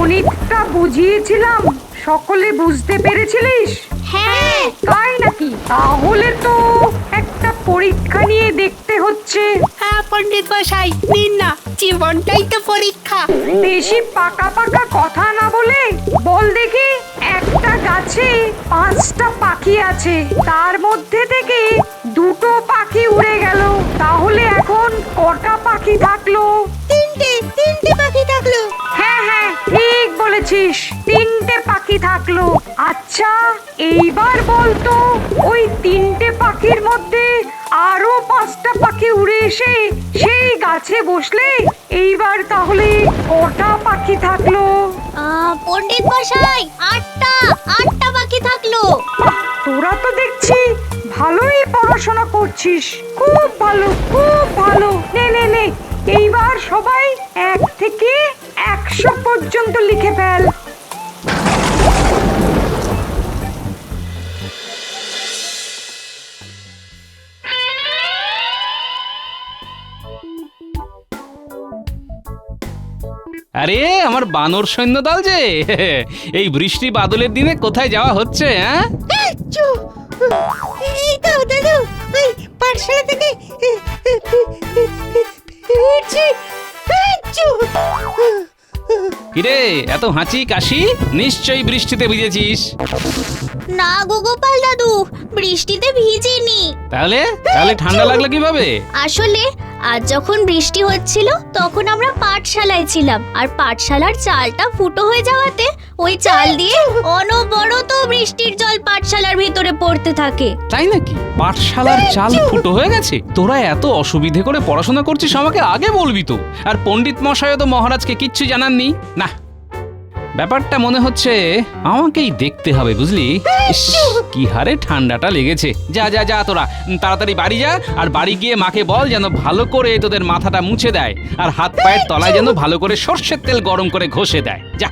গণিতটা বুঝিয়েছিলাম, সকলে বুঝতে পেরেছিলিস? হ্যাঁ। তাই নাকি? তাহলে তো একটা পরীক্ষা নিয়ে দেখতে হচ্ছে। হ্যাঁ পণ্ডিত মশাই, নিন না, জীবনটাই তো পরীক্ষা। বেশি পাকা পাকা কথা না বলে বল দেখি, একটা গাছে 5টা পাখি আছে, তার মধ্যে থেকে 2টো পাখি উড়ে গেল, তাহলে এখন কটা পাখি থাকলো? তিনটে পাখি থাকলো। হ্যাঁ হ্যাঁ, ঠিক বলেছিস, 3টে পাখি থাকলো। আচ্ছা, এইবার বলতো ওই 3টে পাখির মধ্যে আরো 5টা পাখি উড়ে এসে সেই গাছে বসলে এইবার তাহলে কটা পাখি থাকলো? পণ্ডিত মশাই, 8টা পাখি থাকলো। তোরা তো দেখছি ভালোই পড়াশোনা করছিস, খুব ভালো খুব ভালো। নে নে নে, এইবার সবাই 1 থেকে 100 পর্যন্ত লিখে ফেল। আরে আমার বানর সৈন্য দল যে এই বৃষ্টি বাদলের দিনে কোথায় যাওয়া হচ্ছে? হ্যাঁ, এই তো দাদু, ওই পাঠশালা থেকে ফিরছি। কিরে এত হাঁচি কাশি? নিশ্চয়ই বৃষ্টিতে ভিজেছিস। না গো গোপাল দাদু, বৃষ্টিতে ভিজিনি। তাহলে তাহলে ঠান্ডা লাগলো কিভাবে? আসলে আজ যখন বৃষ্টি হচ্ছিল তখন আমরা পাঠশালায় ছিলাম, আর পাঠশালার চালটা ফুটো হয়ে যাওয়াতে ওই চাল দিয়ে অনবরত বৃষ্টির জল পাঠশালার ভিতরে পড়তে থাকে। তাই নাকি? পাঠশালার চাল ফুটো হয়ে গেছে? তোরা এত অসুবিধে করে পড়াশোনা করছিস, আমাকে আগে বলবি তো। আর পণ্ডিত মশাইও তো মহারাজকে কিচ্ছু জানাননি। না, ব্যাপারটা মনে হচ্ছে আমাকেই দেখতে হবে, বুঝলি? ইস, কি হারে ঠান্ডাটা লেগেছে। যা যা যা, তোরা তাড়াতাড়ি বাড়ি যা, আর বাড়ি গিয়ে মাকে বল যেন ভালো করে তোদের মাথাটা মুছে দেয়, আর হাত পায়ের তলায় যেন ভালো করে সর্ষের তেল গরম করে ঘষে দেয়। যা।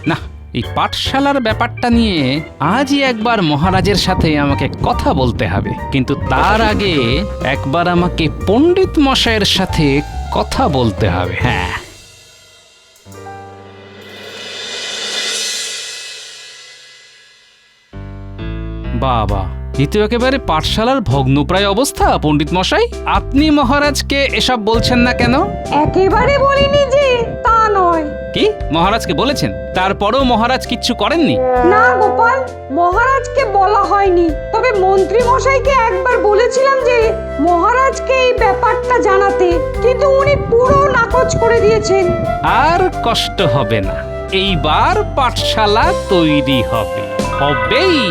না, এই পাঠশালার ব্যাপারটা নিয়ে আজই একবার মহারাজের সাথে আমাকে কথা বলতে হবে, কিন্তু তার আগে একবার আমাকে পণ্ডিত মশাইয়ের সাথে কথা বলতে হবে। হ্যাঁ, বাবা, এ তো একেবারে পাঠশালার ভগ্নপ্রায় অবস্থা। পণ্ডিত মশাই, আপনি মহারাজকে এসব বলছেন না কেন? একেবারে বলিনি যে, তা নয়। কি মহারাজকে বলেছেন? তারপরেও মহারাজ কিচ্ছু করেননি? না গোপাল, মহারাজকে বলা হয়নি, তবে মন্ত্রী মশাইকে একবার বলেছিলাম যে মহারাজকে এই ব্যাপারটা জানাতে, কিন্তু উনি পুরো নাকচ করে দিয়েছেন। আর কষ্ট হবে না, এইবার পাঠশালা তৈরি হবে, হবেই।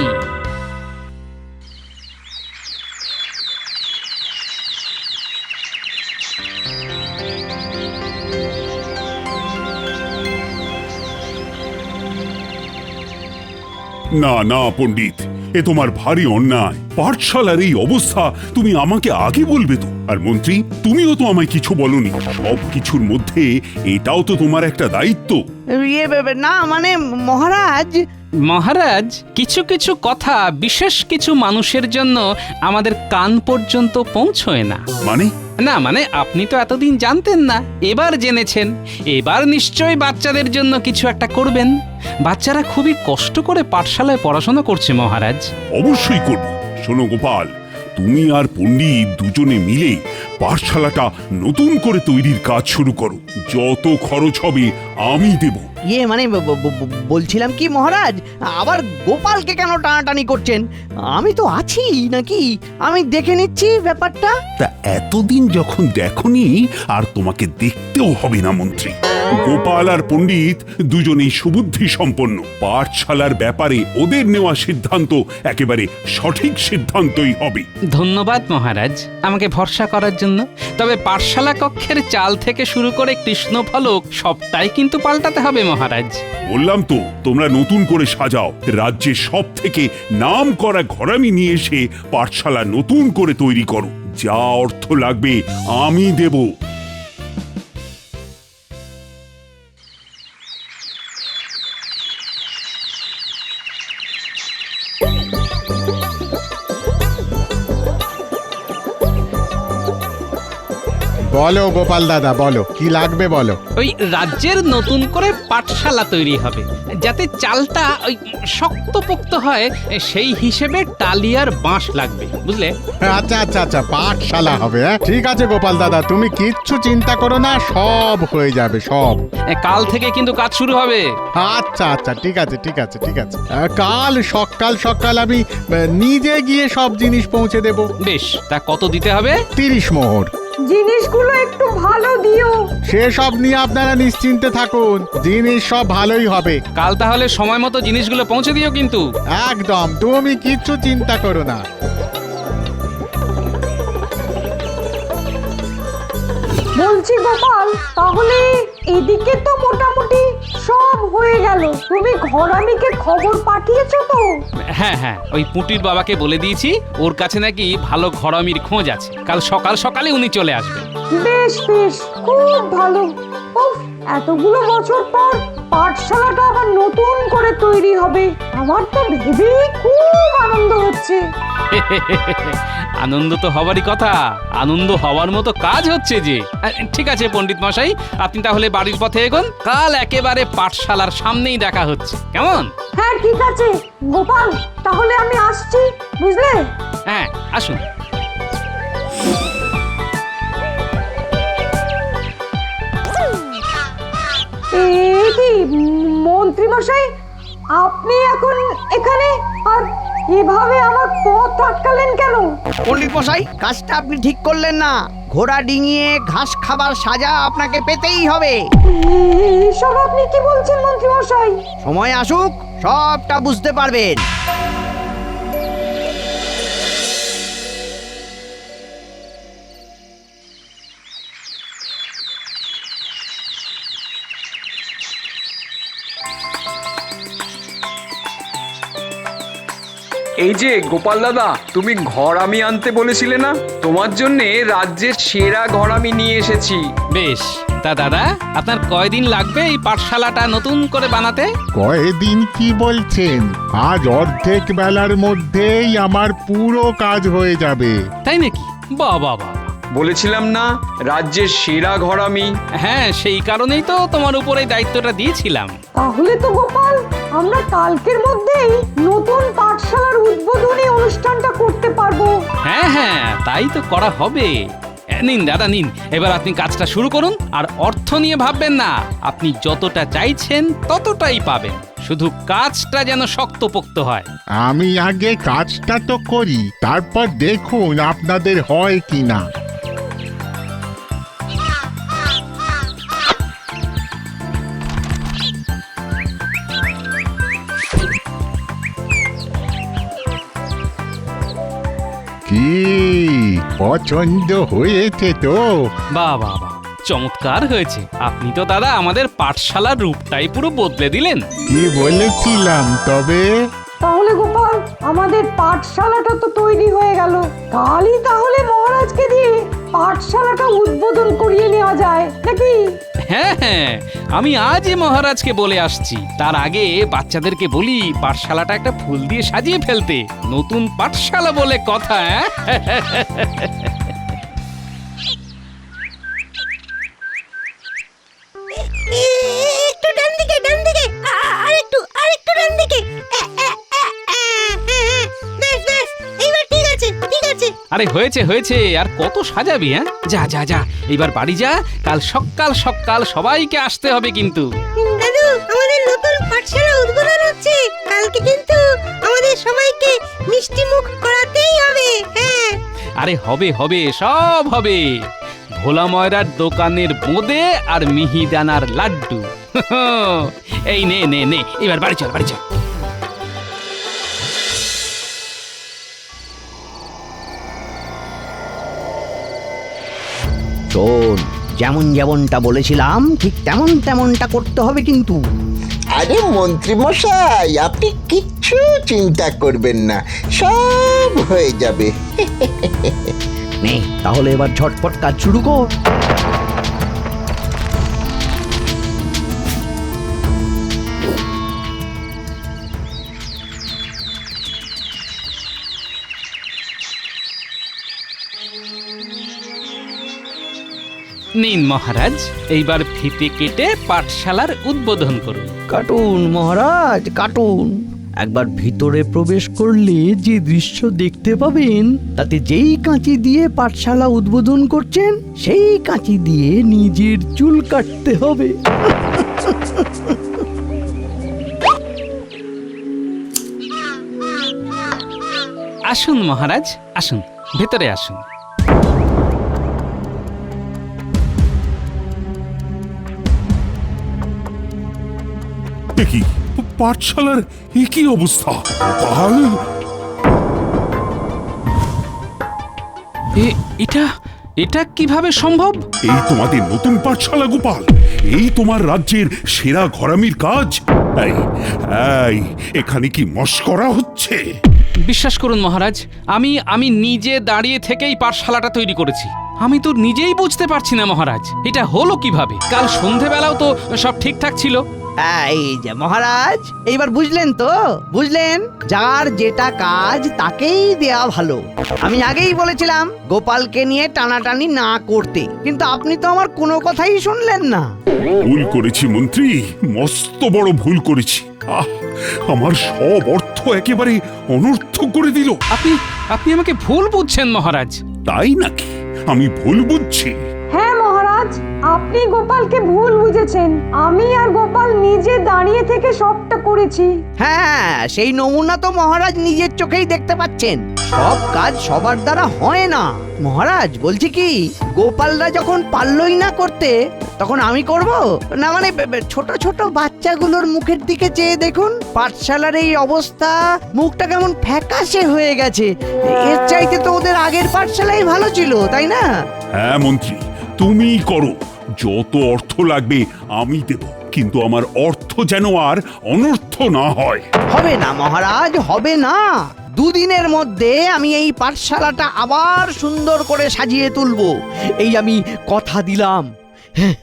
না না পণ্ডিত, এ তোমার ভারী অন্যায়। পাঠশালার এই অবস্থা তুমি আমাকে আগে বলবে তো। আর মন্ত্রী, তুমিও তো আমায় কিছু বলনি। সব কিছুর মধ্যে এটাও তো তোমার একটা দায়িত্ব। না মানে মহারাজ, মহারাজ, কিছু কিছু কথা বিশেষ কিছু মানুষের জন্য আমাদের কান পর্যন্ত পৌঁছয় না। মানে? না মানে, আপনি তো এতদিন জানতেন না, এবার জেনেছেন। এবার নিশ্চয়ই বাচ্চাদের জন্য কিছু একটা করবেন। বাচ্চারা খুবই কষ্ট করে পাঠশালায় পড়াশোনা করছে মহারাজ। অবশ্যই করব। শোনো গোপাল, তুমি আর পণ্ডিত দুজনে মিলে পাঠশালাটা নতুন করে তৈরির কাজ শুরু করো। যত খরচ হবে আমি দেব। মানে বলছিলাম কি মহারাজ, আবার গোপালকে কেন টানাটানি করছেন? আমি তো আছি নাকি, আমি দেখে নিচ্ছি ব্যাপারটা। তা এতদিন যখন দেখনি, আর তোমাকে দেখতেও হবে না মন্ত্রী। গোপাল আর পণ্ডিত দুজনেই সুবুদ্ধি সম্পন্ন। পাঠশালার ব্যাপারে ওদের নেওয়া সিদ্ধান্ত একেবারে সঠিক সিদ্ধান্তই হবে। ধন্যবাদ মহারাজ আমাকে ভরসা করার জন্য। তবে পাঠশালা কক্ষের চাল থেকে শুরু করে কৃষ্ণফলক সবটাই কিন্তু পাল্টাতে হবে মহারাজ। বললাম তো, তোমরা নতুন করে সাজাও। রাজ্যের সব থেকে নাম করা ঘরামি নিয়ে এসে পাঠশালা নতুন করে তৈরি করো। যা অর্থ লাগবে আমি দেব। বলো গোপাল দাদা, বলো কি লাগবে বলো। ওই রাজ্যের নতুন করে পাঠশালা তৈরি হবে, যাতে চালটা ওই শক্তপোক্ত হয় সেই হিসেবে টালি আর বাঁশ লাগবে, বুঝলে? আচ্ছা আচ্ছা আচ্ছা, পাঠশালা হবে, হ্যাঁ ঠিক আছে গোপাল দাদা, তুমি কিচ্ছু চিন্তা করো না, সব হয়ে যাবে সব। কাল থেকে কিন্তু কাজ শুরু হবে। আচ্ছা আচ্ছা, ঠিক আছে ঠিক আছে ঠিক আছে, কাল সকাল সকাল আমি নিজে গিয়ে সব জিনিস পৌঁছে দেব। বেশ, তা কত দিতে হবে? 30 মোহর। জিনিসগুলো একটু ভালো দিও। সেসব নিয়ে আপনারা নিশ্চিন্তে থাকুন, জিনিস সব ভালোই হবে। কাল তাহলে সময় মতো জিনিসগুলো পৌঁছে দিও কিন্তু। একদম, তুমি কিচ্ছু চিন্তা করো না। বলছি গোপাল, তাহলে এদিকে তো মোটামুটি সব হয়ে গেল। তুমি ঘরামিকে খবর পাঠিয়েছো তো? হ্যাঁ হ্যাঁ, ওই পুটির বাবাকে বলে দিয়েছি, ওর কাছে নাকি ভালো ঘরামির খোঁজ আছে। কাল সকাল সকালে উনি চলে আসবেন। বেশ বেশ, খুব ভালো। উফ, এতগুলো বছর পর পাঠশালাটা আবার নতুন করে তৈরি হবে, আমার তো ভেবেই খুব আনন্দ হচ্ছে। আনন্দ তো হবারই কথা, আনন্দ হওয়ার মতো কাজ হচ্ছে যে। ঠিক আছে পণ্ডিত মশাই, আপনি তাহলে বাড়ির পথে এগোন, কাল একেবারে পাঠশালার সামনেই দেখা হচ্ছে, কেমন? হ্যাঁ ঠিক আছে গোপাল, তাহলে আমি আসছি, বুঝলে? হ্যাঁ, আসুন। এই কি মন্ত্রী মশাই, আপনি এখন এখানে আর এভাবে আমার পথ আটকালেন কেন? পণ্ডিত মশাই, কাজটা আপনি ঠিক করলেন না। ঘোড়া ডিঙিয়ে ঘাস খাবার সাজা আপনাকে পেতেই হবে। এসব আপনি কি বলছেন মন্ত্রী মশাই? সময় আসুক, সবটা বুঝতে পারবেন। এই যে গোপাল দাদা, তুমি ঘরামি আনতে বলেছিলে না? তোমার জন্যে রাজ্যের সেরা ঘরামি নিয়ে এসেছি। বেশ, তা দাদা আপনার কয়দিন লাগবে এই পাঠশালাটা নতুন করে বানাতে? কয়দিন কি বলছেন? আজ অর্ধেক বেলার মধ্যেই আমার পুরো কাজ হয়ে যাবে। তাই নাকি? বাহ বাহ বাহ। বলেছিলাম না রাজ্যের সেরা ঘরামি। হ্যাঁ, সেই কারণেই তো তোমার উপরে দায়িত্বটা দিয়েছিলাম। তাহলে তো গোপাল, আমরা কালকের মধ্যেই নতুন পাঠশালার উদ্বোধনী অনুষ্ঠানটা করতে পারবো। হ্যাঁ হ্যাঁ, তাই তো করা হবে। নিন দাদা নিন, এবার আপনি কাজটা শুরু করুন, আর অর্থ নিয়ে ভাববেন না, আপনি যতটা চাইছেন ততটাই পাবেন, শুধু কাজটা যেন শক্তপোক্ত হয়। আমি আগে কাজটা তো করি, তারপর দেখুন আপনাদের হয় কিনা। কি পছন্দ হয়েছে তো? বাহ বাহ বাহ, চমৎকার হয়েছে। আপনি তো দাদা আমাদের পাঠশালার রূপটাই পুরো বদলে দিলেন। কি বলেছিলাম তবে? তাহলে গোপাল, আমাদের পাঠশালাটা তো তৈরি হয়ে গেল। কালই তাহলে মহারাজকে দিয়ে পাঠশালাটা উদ্বোধন করিয়ে নেওয়া যায় নাকি? হ্যাঁ হ্যাঁ, আমি আজই মহারাজকে বলে আসছি। তার আগে বাচ্চাদেরকে বলি পাঠশালাটা একটা ফুল দিয়ে সাজিয়ে ফেলতে, নতুন পাঠশালা বলে কথা। একটু ডান দিকে আরেকটু ডান দিকে। বেশ বেশ, এইবার ঠিক আছে ঠিক আছে। আরে হয়েছে হয়েছে, আর কত সাজাবি? হ্যাঁ, যা যা যা, এবার বাড়ি যা, কাল সকাল সকাল সবাইকে আসতে হবে কিন্তু। দাদু, আমাদের নতুন পাঠশালা উদ্বোধন হচ্ছে কালকে, কিন্তু আমাদের সবাইকে মিষ্টি মুখ করাতেই হবে। হ্যাঁ, আরে হবে হবে, সব হবে। ভোলা ময়রার দোকানের বোঁদে আর মিহিদানার লাড্ডু। এই নে নে নে, এবার বাড়ি চল বাড়ি চল। শোন, যেমনটা বলেছিলাম ঠিক তেমনটা করতে হবে কিন্তু। আরে মন্ত্রী মশাই, আপনি কিচ্ছু চিন্তা করবেন না, সব হয়ে যাবে। নে তাহলে এবার ঝটপট কাজ শুরু কর। নিন মহারাজ, এইবার ফিতে কেটে পাঠশালার উদ্বোধন করুন। কাটুন মহারাজ কাটুন। একবার ভিতরে প্রবেশ করলে যে দৃশ্য দেখতে পাবেন, তাতে যেই কাঁচি দিয়ে পাঠশালা উদ্বোধন করছেন সেই কাঁচি দিয়ে নিজের চুল কাটতে হবে। আসুন মহারাজ, আসুন, ভেতরে আসুন। কি পাঠশালার একই অবস্থা? গোপাল, এটা এটা কিভাবে সম্ভব? এই তোমাদের নতুন পাঠশালা গোপাল? এই তোমার রাজ্যের সেরা ঘরামির কাজ? এই এই, এখানে কি মশকরা হচ্ছে? বিশ্বাস করুন মহারাজ, আমি নিজে দাঁড়িয়ে থেকেই পাঠশালাটা তৈরি করেছি। আমি তো নিজেই বুঝতে পারছি না মহারাজ, এটা হলো কিভাবে। কাল সন্ধেবেলাও তো সব ঠিকঠাক ছিল। এই যে মহারাজ, এইবার বুঝলেন তো? বুঝলেন, যার যেটা কাজ তাকেই দেয়া ভালো। আমি আগেই বলেছিলাম গোপালকে নিয়ে টানাটানি না করতে, কিন্তু আপনি তো আমার কোনো কথাই শুনলেন না। ভুল করেছি মন্ত্রী, মস্ত বড় ভুল করেছি। আমার সব অর্থ একেবারে অনর্থ করে দিল। আপনি আপনি আমাকে ভুল বুঝছেন মহারাজ। তাই নাকি? আমি ভুল বুঝছি? হ্যাঁ মহারাজ, আপনি গোপালকে ভুল বুঝেছেন। আমি আর গোপাল নিজে দাঁড়িয়ে থেকে সবটা করেছি। হ্যাঁ, সেই নমুনা তো মহারাজ নিজের চোখেই দেখতে পাচ্ছেন। সব কাজ সবার দ্বারা হয় না মহারাজ। বলছি কি, গোপালরা যখন পারলই না করতে, তখন আমি করব না? মানে ছোট ছোট বাচ্চাগুলোর মুখের দিকে চেয়ে দেখুন, পাঠশালার এই অবস্থা, মুখটা কেমন ফ্যাকাশে হয়ে গেছে। এর চাইতে তো ওদের আগের পাঠশালাই ভালো ছিল, তাই না? হ্যাঁ মন্ত্রী, তুমিই করো। যত অর্থ লাগবে আমি দেব, কিন্তু আমার অর্থ যেন আর অনর্থ না হয়। হবে না মহারাজ, হবে না। দুদিনের মধ্যে আমি এই পাঠশালাটা আবার সুন্দর করে সাজিয়ে তুলব, এই আমি কথা দিলাম। হ্যাঁ।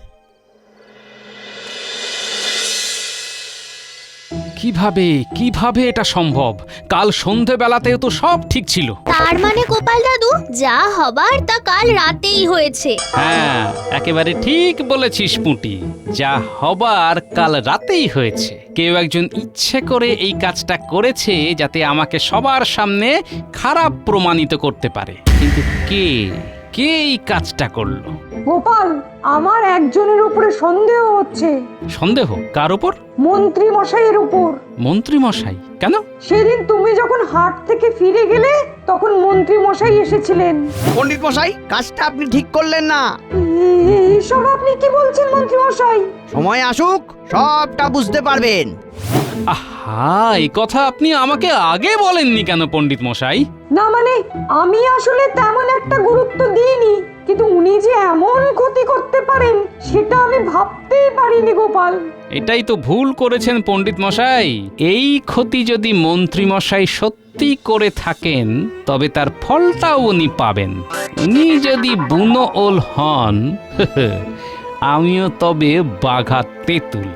কিভাবে কিভাবে এটা সম্ভব? কাল সন্ধেবেলাতেও তো সব ঠিক ছিল। তার মানে গোপাল দাদু, যা হবার তা কাল রাতেই হয়েছে। হ্যাঁ, একেবারে ঠিক বলেছিস পুঁটি, যা হবার কাল রাতেই হয়েছে। কেউ একজন ইচ্ছে করে এই কাজটা করেছে যাতে আমাকে সবার সামনে খারাপ প্রমাণিত করতে পারে। কিন্তু কে কে এই কাজটা করলো? গোপাল, আমার একজনের উপরে সন্দেহ হচ্ছে। সন্দেহ? কার উপর? মন্ত্রী মশাইয়ের উপর। মন্ত্রী মশাই? কেন? সেদিন তুমি যখন হাট থেকে ফিরে গেলে, তখন মন্ত্রী মশাই এসেছিলেন। পণ্ডিত মশাই, কাজটা আপনি ঠিক করলেন না। এইসব আপনি কি বলছেন মন্ত্রী মশাই? সময় আসুক, সবটা বুঝতে পারবেন। আহা, এই কথা আপনি আমাকে আগে বলেননি কেন পণ্ডিত মশাই? না মানে, আমি আসলে তেমন একটা গুরুত্ব দিইনি, কিন্তু উনি যে এমন ক্ষতি করতে পারেন সেটা আমি ভাবতেই পারিনি গোপাল। এটাই তো ভুল করেছেন পণ্ডিত মশাই। এই ক্ষতি যদি মন্ত্রী মশাই সত্যি করে থাকেন, তবে তার ফলটাও উনি পাবেন। উনি যদি বুনো ওল হন, আমিও তবে বাঘা তেঁতুল।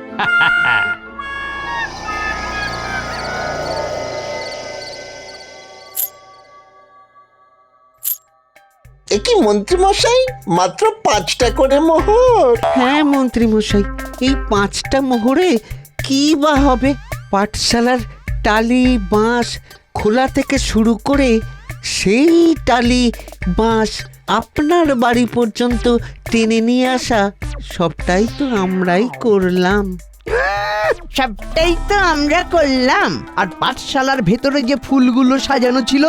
এ কি মন্ত্রী মশাই, মাত্র 5টা করে মোহর? হ্যাঁ মন্ত্রী মশাই, এই 5টা মোহরে কি বা হবে? পাঠশালার টালি বাঁশ খোলা থেকে শুরু করে সেই টালি বাঁশ আপনার বাড়ি পর্যন্ত টেনে নিয়ে আসা, সবটাই তো আমরাই করলাম। সবটাই তো আমরা করলাম। আর পাঠশালার ভেতরে যে ফুলগুলো সাজানো ছিল,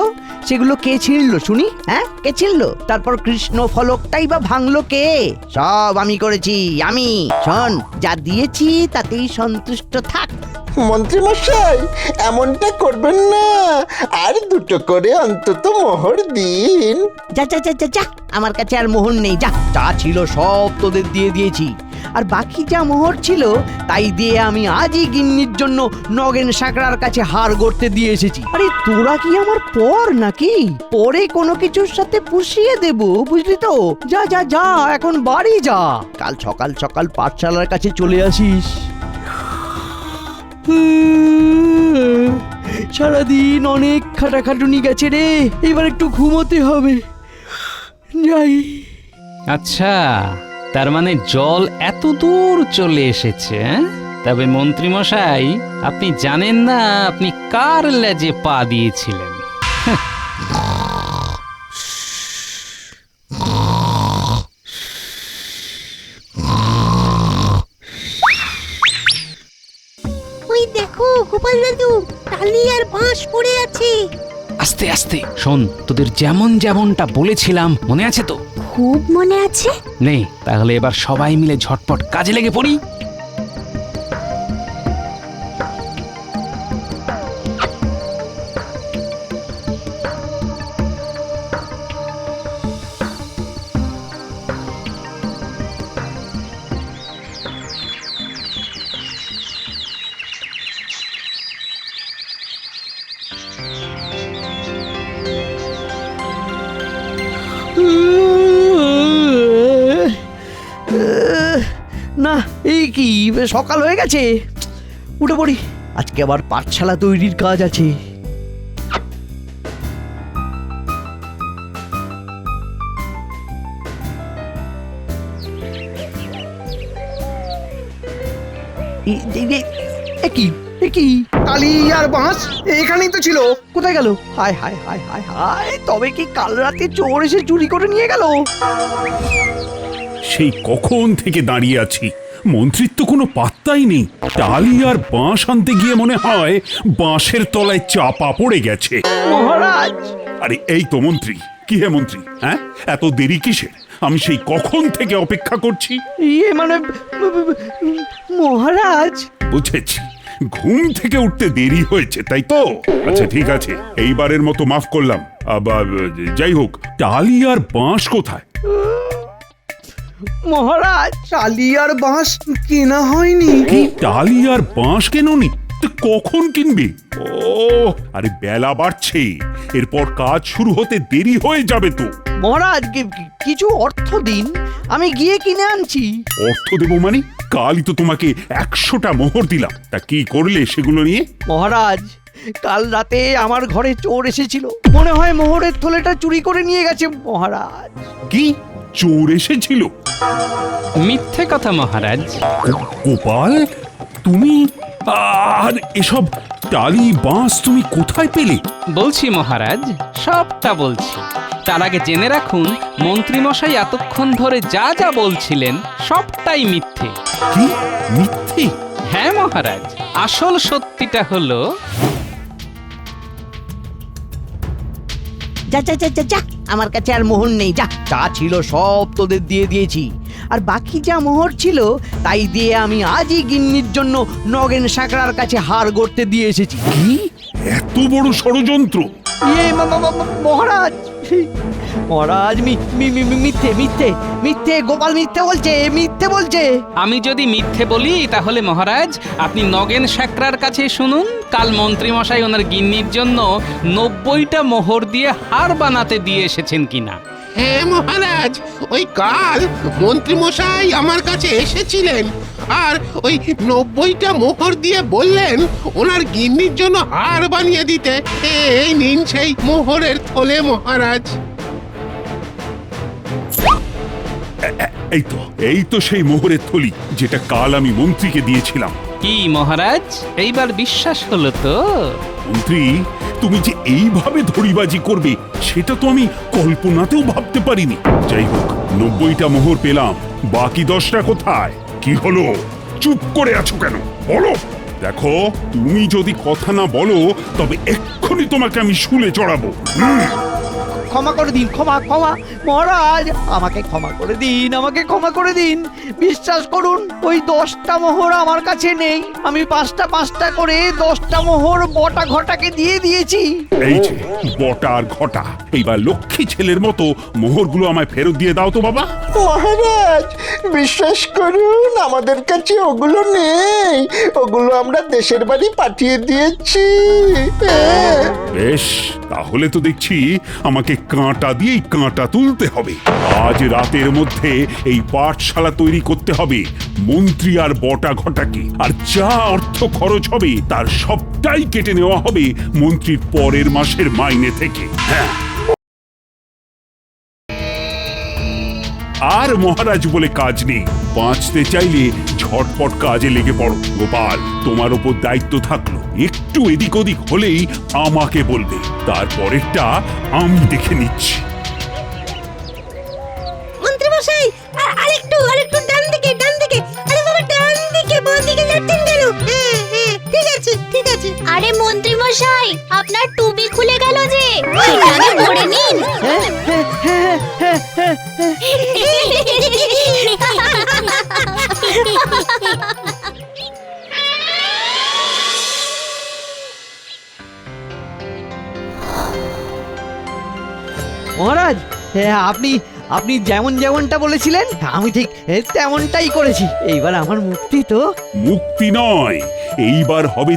সেগুলো কে ছিঁড়লো শুনি? হ্যাঁ, কে ছিঁড়লো? তারপর কৃষ্ণ ফলকটাই বা ভাঙলো কে? সব আমি করেছি, আমি। শোন, যা দিয়েছি তাতেই সন্তুষ্ট থাক। মন্ত্রী মশাই, এমনটা করবেন না, আর 2টো করে অন্তত মোহর দিন। যা যা যা যা যা, আমার কাছে আর মোহর নেই। যা, যা ছিল সব তোদের দিয়ে দিয়েছি। আর বাকি যা মোহর ছিল, তাই দিয়ে আমি আজই গিন্নির জন্য নগেন সাকরার কাছে হার গড়তে দিয়ে এসেছি। আরে তোরা কি আমার পর নাকি? পরে কোনো কিছুর সাথে পুষিয়ে দেব, বুঝলি তো? যা যা যা, এখন বাড়ি যা। কাল সকাল সকাল পাঠশালার কাছে চলে আসিস। সারাদিন অনেক খাটাখাটুনি গেছে রে, এবার একটু ঘুমোতে হবে। যাই। আচ্ছা, তার মানে জল এত দূর চলে এসেছে, হ্যাঁ? তবে মন্ত্রী মশাই, আপনি জানেন না আপনি কার লেজে পা দিয়েছিলেন। ওই দেখো গোপাল দাদু, টালি আর বাঁশ পড়ে আছে। আস্তে আস্তে শোন, তোদের যেমন যেমনটা বলেছিলাম মনে আছে তো? খুব মনে আছে। নে তাহলে এবার সবাই মিলে ঝটপট কাজে লেগে পড়ি। না, এই কি সকাল হয়ে গেছে? উঠে পড়ি, আজকে আবার পাঠশালা তৈরির কাজ আছে। কি টালি আর বাঁশ এখানেই তো ছিল। কোথায় গেল? হায় হায় হায় হায় হায়, তবে কি কাল রাতে চোর এসে চুরি করে নিয়ে গেল? সেই কখন থেকে দাঁড়িয়ে আছি, মন্ত্রীর তো কোনো পাত্তাই নেই। টালি আর বাঁশ আনতে গিয়ে মনে হয় বাঁশের তলায় চাপা পড়ে গেছে। মহারাজ! আরে এই তো মন্ত্রী। কি হে মন্ত্রী, হ্যাঁ এত দেরি কিসের? আমি সেই কখন থেকে অপেক্ষা করছি। ইয়ে মানে মহারাজ, বুঝেছি, ঘুম থেকে উঠতে দেরি হয়েছে তাই তো। আচ্ছা ঠিক আছে, এইবারের মতো মাফ করলাম। আবার যাই হোক, টালি আর বাঁশ কোথায়? মহারাজ! টালি আর বাঁশ কেনা হয়নি। কি টালি আর বাঁশ কেননি? তো কখন কিনবে? ও আরে বেলা বাড়ছে, এরপর কাজ শুরু হতে দেরি হয়ে যাবে তো। মহারাজ, কিছু অর্থ দিন, আমি গিয়ে কিনে আনছি। অর্থ দেবো মানে? কালই তো তোমাকে 100টা মোহর দিলাম, তা কি করলে সেগুলো নিয়ে? মহারাজ, কাল রাতে আমার ঘরে চোর এসেছিল, মনে হয় মোহরের থলেটা চুরি করে নিয়ে গেছে মহারাজ। কি চোর এসেছিল? মিথ্যে কথা মহারাজ। গোপাল, তুমি আর এসব টালি বাঁশ তুমি কোথায় পেলে? বলছি মহারাজ, সবটা বলছি। তার আগে জেনে রাখুন, মন্ত্রী মশাই এতক্ষণ ধরে যা যা বলছিলেন সবটাই মিথ্যে। কি মিথ্যে? হ্যাঁ মহারাজ, আসল সত্যিটা হলো যা যা যা যা যা, আমার কাছে আর মোহর নেই। যা, যা ছিল সব তোদের দিয়ে দিয়েছি, আর বাকি যা মোহর ছিল তাই দিয়ে আমি আজই গিন্নির জন্য নগেন সাকরার কাছে হার গড়তে দিয়ে এসেছি। কি এত বড় ষড়যন্ত্র? ইয়ে মহারাজ, মহারাজ মিথ্যে মিথ্যে মিথ্যে, গোপাল মিথ্যে বলছে, মিথ্যে বলছে। আমি যদি মিথ্যে বলি তাহলে মহারাজ আপনি নগেন সাকরার কাছে শুনুন, কাল মন্ত্রী মশাই ওনার গিন্নির জন্য 90টা মোহর দিয়ে হার বানাতে দিয়ে এসেছেন কিনা। হ্যাঁ মহারাজ, ওই কাল মন্ত্রী মশাই আমার কাছে এসেছিলেন আর ওই 90টা মোহর দিয়ে বললেন ওনার গিন্নির জন্য হার বানিয়ে দিতে। এই নিন সেই মোহরের থলে মহারাজ। এই তো সেই মোহরের থলি যেটা কাল আমি মন্ত্রীকে দিয়েছিলাম। কি মহারাজ, এইবার বিশ্বাস হলো তো? মন্ত্রী, তুমি যে এইভাবে ধরিবাজি করবে সেটা তো আমি কল্পনাতেও ভাবতে পারিনি। যাই হোক, 90টা মোহর পেলাম, বাকি 10টা কোথায়? কি হলো? চুপ করে আছো কেন? বলো। দেখো, তুমি যদি কথা না বলো তবে এক্ষুনি তোমাকে আমি শুলে চড়াবো। ক্ষমা করে দিন, ক্ষমা ক্ষমা মহারাজ, আমাকে ক্ষমা করে দিন, আমাকে ক্ষমা করে দিন। বিশ্বাস করুন, ওই 10টা মোহর আমার কাছে নেই। আমি 5টা করে 10টা মোহর বটা ঘটাকে দিয়ে দিয়েছি। এই যে বটা আর ঘটা, এইবার লক্ষ্মী ছেলের মতো মোহরগুলো আমায় ফেরত দিয়ে দাও তো বাবা। মহারাজ, বিশ্বাস করুন, আমাদের কাছে ওগুলো নেই। ওগুলো আমরা দেশের বাড়ি পাঠিয়ে দিয়েছি। বেশ, তাহলে তো দেখছি আমাকে কাঁটা দিয়েই কাঁটা তুলতে হবে। আজ রাতের মধ্যে এই পাঠশালা তৈরি করতে হবে মন্ত্রী আর বটা ঘটাকে, আর যা অর্থ খরচ হবে তার সবটাই কেটে নেওয়া হবে মন্ত্রীর পরের মাসের মাইনে থেকে। হ্যাঁ, আর মহারাজ বলে কাজ নেই। বাঁচতে চাইলে ঝটপট কাজে লেগে পড়ো। গোপাল, তোমার ওপর দায়িত্ব থাকলো, একটু এদিক ওদিক হলেই আমাকে বলবে, তারপরেরটা আমি দেখে নিচ্ছি। মন্ত্রী মশাই আরেকটু ডান দিকে আরে বাবা ডান দিকে বাঁ দিকে যাচ্ছেন কেন? হ্যাঁ ঠিক আছে আরে মন্ত্রী মশাই, আপনার টুপি খুলে গেল যে, সেটা আগে পরে নিন। মহারাজ, আপনি যেমনটা বলেছিলেন আমি ঠিক তেমনটাই করেছি। এইবার আমার মুক্তি তো। মুক্তি নয়, এইবার হবে